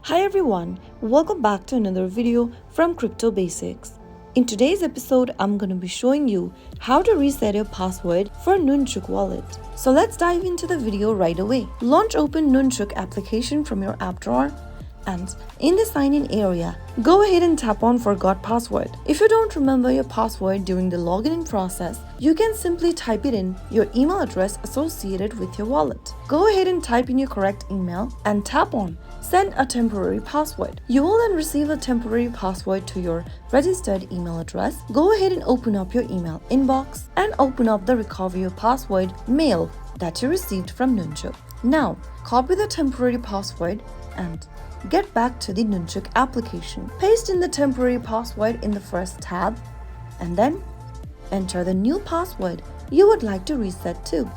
Hi everyone, welcome back to another video from Crypto Basics. In today's episode, I'm going to be showing you how to reset your password for Nunchuk wallet. So let's dive into the video right away. Launch open Nunchuk application from your app drawer, and in the sign in area, go ahead and tap on forgot password. If you don't remember your password during the login process, you can simply type it in your email address associated with your wallet. Go ahead and type in your correct email and tap on send a temporary password. You will then receive a temporary password to your registered email address. Go ahead and open up your email inbox and open up the recover your password mail that you received from Nunchuk. Now, copy the temporary password and get back to the Nunchuk application. Paste in the temporary password in the first tab and then enter the new password you would like to reset to.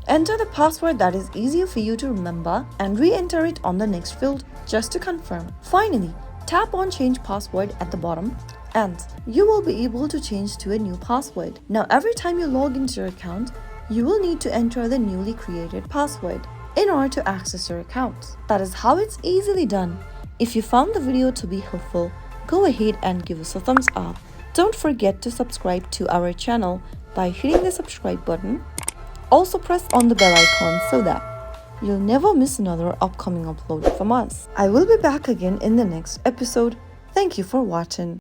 Enter the password that is easier for you to remember and re-enter it on the next field just to confirm. Finally, tap on change password at the bottom and you will be able to change to a new password. Now every time you log into your account, you will need to enter the newly created password in order to access your account. That is how it's easily done. If you found the video to be helpful, go ahead and give us a thumbs up. Don't forget to subscribe to our channel by hitting the subscribe button. Also press on the bell icon so that you'll never miss another upcoming upload from us. I will be back again in the next episode. Thank you for watching.